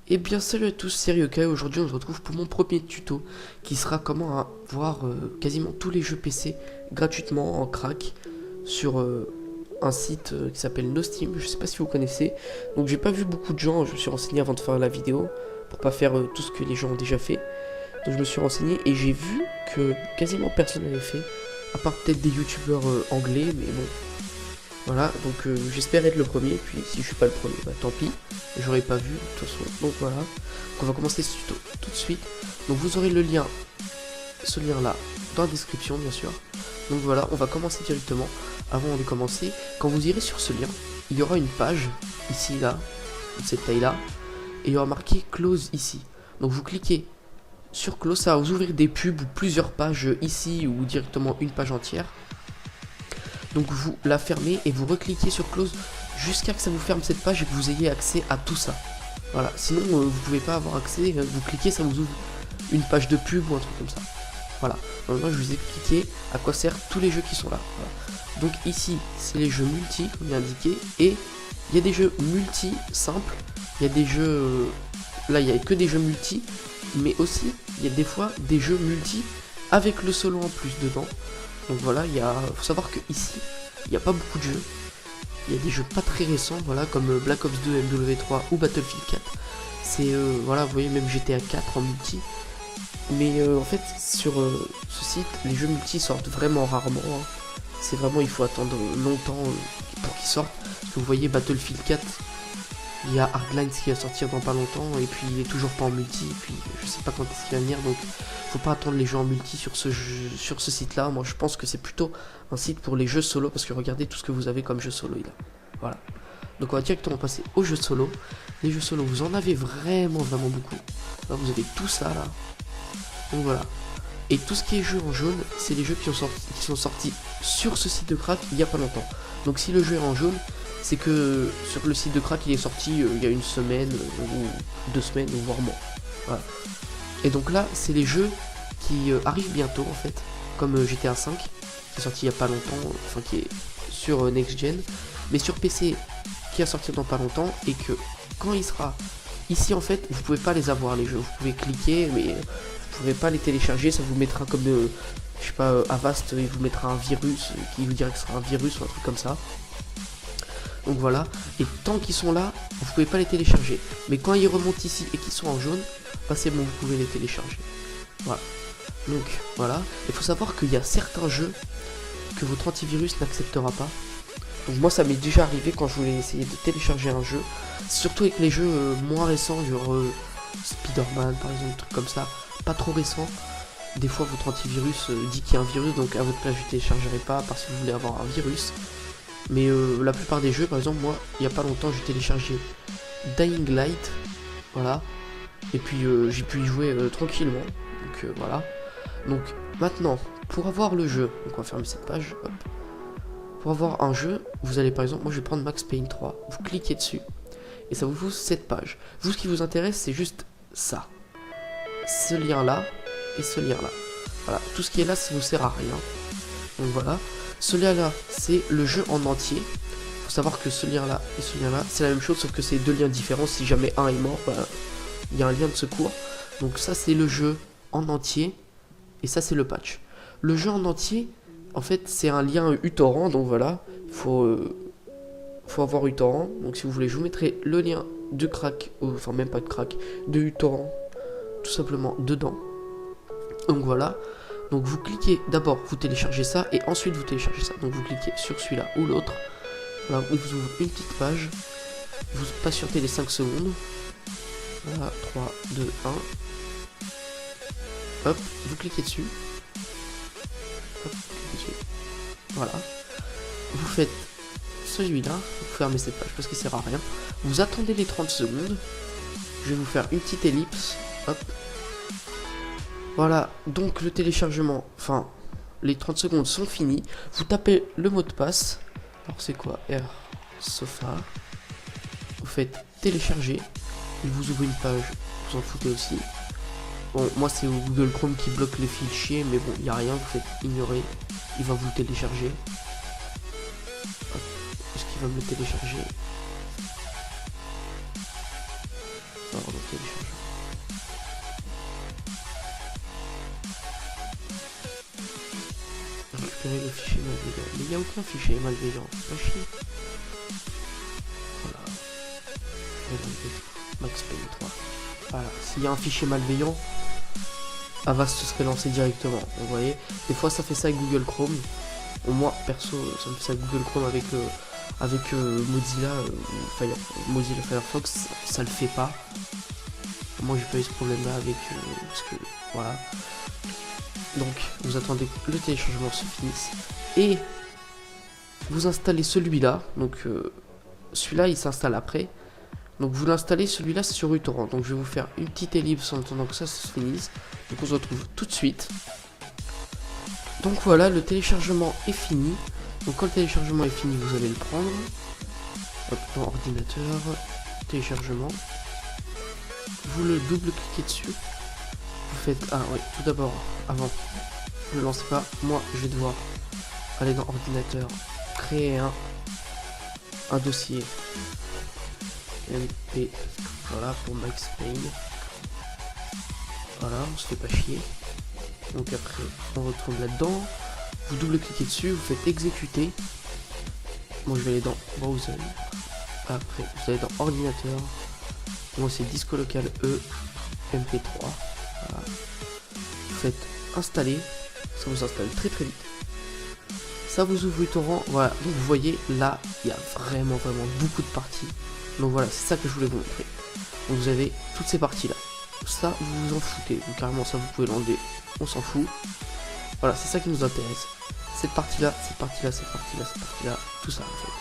Et bien salut à tous, c'est Ryokai. Aujourd'hui on se retrouve pour mon premier tuto qui sera comment avoir quasiment tous les jeux PC gratuitement en crack sur un site qui s'appelle NoSteam. Je sais pas si vous connaissez. Donc j'ai pas vu beaucoup de gens, je me suis renseigné avant de faire la vidéo pour pas faire tout ce que les gens ont déjà fait. Donc je me suis renseigné et j'ai vu que quasiment personne n'avait fait, à part peut-être des youtubeurs anglais, mais bon. Voilà, donc j'espère être le premier, puis si je suis pas le premier, bah tant pis, j'aurais pas vu de toute façon. Donc voilà, donc on va commencer ce tuto tout de suite. Donc vous aurez le lien, ce lien là, dans la description bien sûr. Donc voilà, on va commencer directement. Avant de commencer, quand vous irez sur ce lien, il y aura une page, ici là, de cette taille là, et il y aura marqué close ici. Donc vous cliquez sur close, ça va vous ouvrir des pubs ou plusieurs pages ici, ou directement une page entière. Donc vous la fermez et vous recliquez sur close jusqu'à que ça vous ferme cette page et que vous ayez accès à tout ça. Voilà, sinon vous pouvez pas avoir accès, vous cliquez, ça vous ouvre une page de pub ou un truc comme ça. Voilà, donc moi je vous ai expliqué à quoi servent tous les jeux qui sont là. Voilà. Donc ici c'est les jeux multi comme il est indiqué, et il y a des jeux multi simples, il y a des jeux, là il n'y a que des jeux multi, mais aussi il y a des fois des jeux multi avec le solo en plus dedans. Donc voilà, faut savoir que ici, il n'y a pas beaucoup de jeux. Il y a des jeux pas très récents, voilà, comme Black Ops 2, MW3 ou Battlefield 4. C'est, voilà, vous voyez, même GTA 4 en multi. Mais en fait, sur ce site, les jeux multi sortent vraiment rarement. Hein. C'est vraiment, il faut attendre longtemps pour qu'ils sortent. Parce que vous voyez, Battlefield 4, il y a Hardlines qui va sortir dans pas longtemps, et puis il est toujours pas en multi, et puis je sais pas quand est-ce qu'il va venir, donc faut pas attendre les jeux en multi sur ce site là. Moi je pense que c'est plutôt un site pour les jeux solo, parce que regardez tout ce que vous avez comme jeux solo là. Voilà. Donc on va directement passer aux jeux solo. Les jeux solo, vous en avez vraiment beaucoup. Là vous avez tout ça là. Donc voilà. Et tout ce qui est jeux en jaune, c'est les jeux qui sont sortis sur ce site de crack il y a pas longtemps. Donc si le jeu est en jaune, c'est que sur le site de crack il est sorti il y a une semaine ou 2 semaines ou voire moins. Voilà. Et donc là c'est les jeux qui arrivent bientôt en fait, comme GTA 5 qui est sorti il y a pas longtemps, enfin qui est sur Next Gen, mais sur PC qui va sortir dans pas longtemps, et que quand il sera ici en fait vous pouvez pas les avoir les jeux, vous pouvez cliquer mais vous pouvez pas les télécharger, ça vous mettra comme je sais pas, Avast, il vous mettra un virus qui vous dira que ce sera un virus ou un truc comme ça. Donc voilà, et tant qu'ils sont là, vous pouvez pas les télécharger. Mais quand ils remontent ici et qu'ils sont en jaune, bah c'est bon, vous pouvez les télécharger. Voilà. Donc voilà, il faut savoir qu'il y a certains jeux que votre antivirus n'acceptera pas. Donc moi ça m'est déjà arrivé quand je voulais essayer de télécharger un jeu, surtout avec les jeux moins récents, genre Spider-Man par exemple, trucs comme ça, pas trop récents. Des fois votre antivirus dit qu'il y a un virus, donc à votre place je ne téléchargerai pas parce que vous voulez avoir un virus. Mais la plupart des jeux, par exemple, moi, il n'y a pas longtemps, j'ai téléchargé Dying Light, voilà, et puis j'ai pu y jouer tranquillement, donc voilà. Donc maintenant, pour avoir le jeu, donc on va fermer cette page, hop. Pour avoir un jeu, vous allez par exemple, moi je vais prendre Max Payne 3, vous cliquez dessus, et ça vous ouvre cette page. Vous, ce qui vous intéresse, c'est juste ça, ce lien-là, et ce lien-là. Voilà, tout ce qui est là, ça vous sert à rien, donc voilà. Ce lien là c'est le jeu en entier. Faut savoir que ce lien là et ce lien là c'est la même chose, sauf que c'est deux liens différents. Si jamais un est mort, bah, il y a un lien de secours. Donc ça c'est le jeu en entier, et ça c'est le patch. Le jeu en entier, en fait c'est un lien uTorrent. Donc voilà, faut avoir uTorrent. Donc si vous voulez, je vous mettrai le lien de crack, enfin même pas de crack, de uTorrent tout simplement dedans. Donc voilà. Donc vous cliquez, d'abord vous téléchargez ça, et ensuite vous téléchargez ça. Donc vous cliquez sur celui-là ou l'autre. Voilà, il vous ouvre une petite page. Vous patientez les 5 secondes. Voilà, 3, 2, 1. Hop, vous cliquez dessus. Hop, vous cliquez dessus. Voilà. Vous faites celui-là. Vous fermez cette page parce qu'il sert à rien. Vous attendez les 30 secondes. Je vais vous faire une petite ellipse. Hop. Voilà, donc le téléchargement, enfin, les 30 secondes sont finies. Vous tapez le mot de passe. Alors c'est quoi? RSofa. Vous faites télécharger. Il vous ouvre une page, vous en foutez aussi. Bon, moi c'est Google Chrome qui bloque les fichiers, mais bon, il n'y a rien, vous faites ignorer. Il va vous le télécharger. Est-ce qu'il va me le télécharger? Non, dans téléchargement. Récupérer le fichier malveillant. Mais il n'y a aucun fichier malveillant. Pas chier. Voilà. Max Payne 3. Voilà. S'il y a un fichier malveillant, Avast se serait lancé directement. Vous voyez, des fois ça fait ça avec Google Chrome. Moi perso, ça me fait ça avec Google Chrome avec Mozilla, Mozilla Firefox, ça le fait pas. Moi j'ai pas eu ce problème là avec parce que voilà. Donc vous attendez que le téléchargement se finisse et vous installez celui-là. Donc celui-là il s'installe après. Donc vous l'installez, celui-là c'est sur uTorrent. Donc je vais vous faire une petite ellipse en attendant que ça se finisse. Donc on se retrouve tout de suite. Donc voilà, le téléchargement est fini. Donc quand le téléchargement est fini, vous allez le prendre. Hop, dans ordinateur, téléchargement. Vous le double-cliquez dessus. Vous faites... Ah oui, tout d'abord, avant, ne lancez pas. Moi, je vais devoir aller dans ordinateur, créer un dossier MP, voilà, pour Max Payne. Voilà, on se fait pas chier. Donc après, on retourne là-dedans. Vous double-cliquez dessus, vous faites exécuter. Moi, je vais aller dans Browser. Après, vous allez dans Ordinateur. Moi, c'est disque local E, MP3. Voilà. Vous faites installer. Ça vous installe très très vite. Ça vous ouvre uTorrent. Voilà, donc vous voyez, là, il y a vraiment beaucoup de parties. Donc voilà, c'est ça que je voulais vous montrer. Donc vous avez toutes ces parties-là. Ça, vous vous en foutez. Donc carrément, ça, vous pouvez l'enlever. On s'en fout. Voilà, c'est ça qui nous intéresse. Cette partie-là, cette partie-là, cette partie-là, cette partie-là. Tout ça, en fait.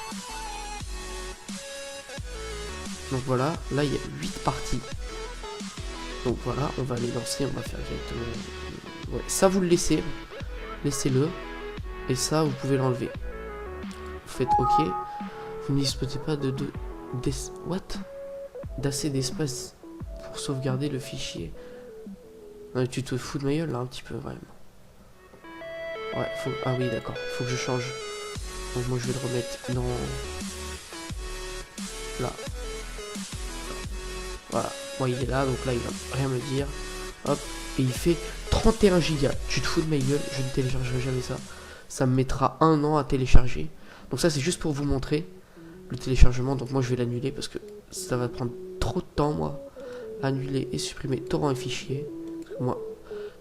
Donc voilà, là, il y a 8 parties. Donc voilà, on va les lancer. On va faire directement... Ouais, ça, vous le laissez. Laissez-le. Et ça, vous pouvez l'enlever. Vous faites OK. Vous ne disposez pas d'assez d'espace pour sauvegarder le fichier. Non, tu te fous de ma gueule là un petit peu vraiment. Ouais, faut... Ah oui d'accord, faut que je change. Donc moi je vais le remettre dans... Là. Voilà, moi il est là, donc là il va rien me dire. Hop, et il fait 31 gigas. Tu te fous de ma gueule, je ne téléchargerai jamais ça. Ça me mettra 1 an à télécharger. Donc ça c'est juste pour vous montrer le téléchargement. Donc moi je vais l'annuler parce que ça va prendre trop de temps moi. Annuler et supprimer torrent et fichier. Moi,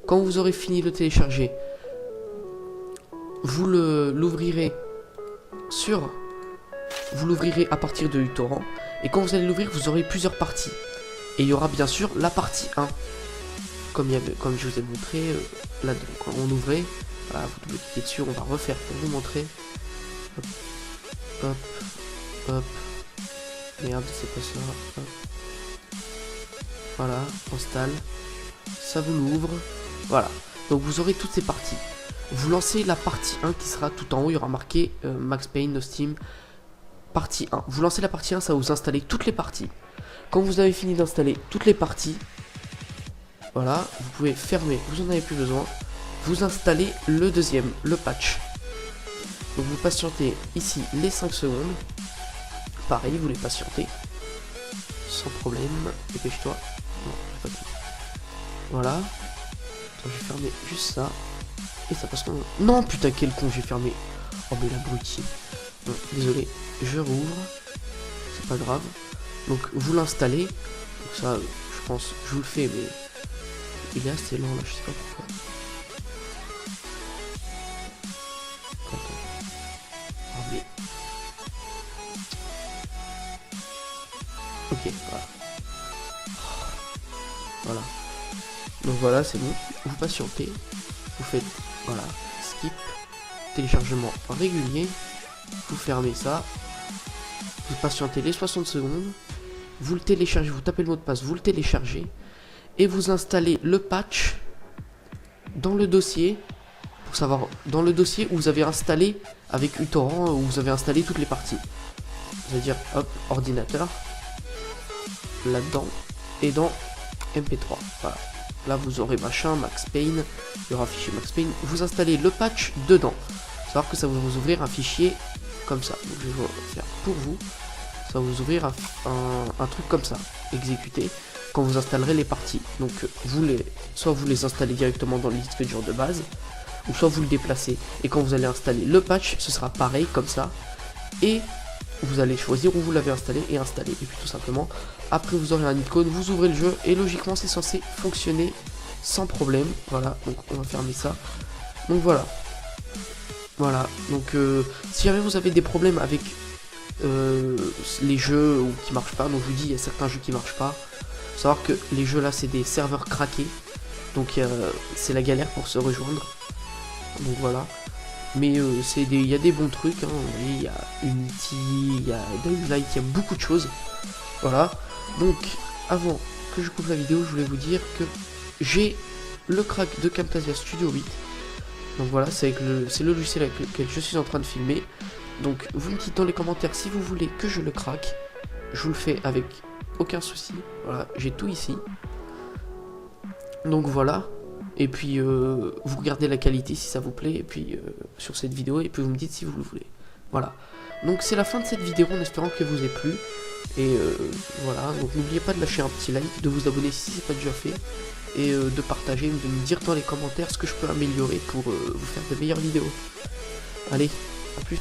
quand vous aurez fini de le télécharger, vous l'ouvrirez à partir de uTorrent. Et quand vous allez l'ouvrir, vous aurez plusieurs parties. Et il y aura bien sûr la partie 1. Comme je vous ai montré là, quand on ouvrait. Voilà, vous double-cliquez dessus, on va refaire pour vous montrer. Hop, hop, hop. Merde, c'est pas ça. Hop. Voilà, installe. Ça vous l'ouvre. Voilà. Donc vous aurez toutes ces parties. Vous lancez la partie 1 qui sera tout en haut. Il y aura marqué Max Payne No Steam partie 1. Vous lancez la partie 1, ça va vous installer toutes les parties. Quand vous avez fini d'installer toutes les parties, voilà, vous pouvez fermer. Vous en avez plus besoin. Vous installez le deuxième, le patch. Donc vous patientez ici les 5 secondes. Pareil, vous les patientez. Sans problème. Dépêche-toi. Non, j'ai pas tout. Voilà. Attends, je vais fermer juste ça. Et ça passe comme... Non, putain, quel con, j'ai fermé. Oh, mais l'abruti. Bon, désolé, je rouvre. C'est pas grave. Donc, vous l'installez. Donc ça, je pense, je vous le fais, mais... Il est assez lent, là, je sais pas pourquoi. Attends. Oh, mais... Ok, voilà. Voilà. Donc voilà, c'est bon. Vous patientez. Vous faites, voilà, skip. Téléchargement régulier. Vous fermez ça. Vous patientez les 60 secondes. Vous le téléchargez. Vous tapez le mot de passe. Vous le téléchargez. Et vous installez le patch dans le dossier. Pour savoir, dans le dossier où vous avez installé avec uTorrent, où vous avez installé toutes les parties. C'est-à-dire, hop, ordinateur. Là-dedans. Et dans MP3. Voilà. Là, vous aurez machin, Max Payne. Il y aura un fichier Max Payne. Vous installez le patch dedans. Savoir que ça va vous ouvrir un fichier comme ça. Donc, je vais vous faire pour vous. Ça va vous ouvrir un truc comme ça. Exécuter. quand vous installerez les parties. Donc soit vous les installez directement dans le disque dur de base, ou soit vous le déplacez. Et quand vous allez installer le patch, ce sera pareil comme ça. Et vous allez choisir où vous l'avez installé et installer. Et puis tout simplement, après vous aurez un icône, vous ouvrez le jeu et logiquement c'est censé fonctionner sans problème. Voilà, donc on va fermer ça. Donc voilà. Voilà, donc si jamais vous avez des problèmes avec les jeux ou qui marchent pas, donc je vous dis il y a certains jeux qui marchent pas. Faut savoir que les jeux là c'est des serveurs craqués, donc c'est la galère pour se rejoindre. Donc voilà. Mais il y a des bons trucs, hein. Il y a Unity, il y a Dying Light, il y a beaucoup de choses. Voilà. Donc avant que je coupe la vidéo, je voulais vous dire que j'ai le crack de Camtasia Studio 8. Donc voilà, c'est le logiciel avec lequel je suis en train de filmer. Donc vous me dites dans les commentaires si vous voulez que je le craque. Je vous le fais avec aucun souci. Voilà, j'ai tout ici. Donc voilà. Et puis vous regardez la qualité si ça vous plaît. Et puis sur cette vidéo. Et puis vous me dites si vous le voulez. Voilà. Donc c'est la fin de cette vidéo en espérant qu'elle vous ait plu. Et voilà. Donc n'oubliez pas de lâcher un petit like, de vous abonner si c'est pas déjà fait. Et de partager, de me dire dans les commentaires ce que je peux améliorer pour vous faire de meilleures vidéos. Allez, à plus.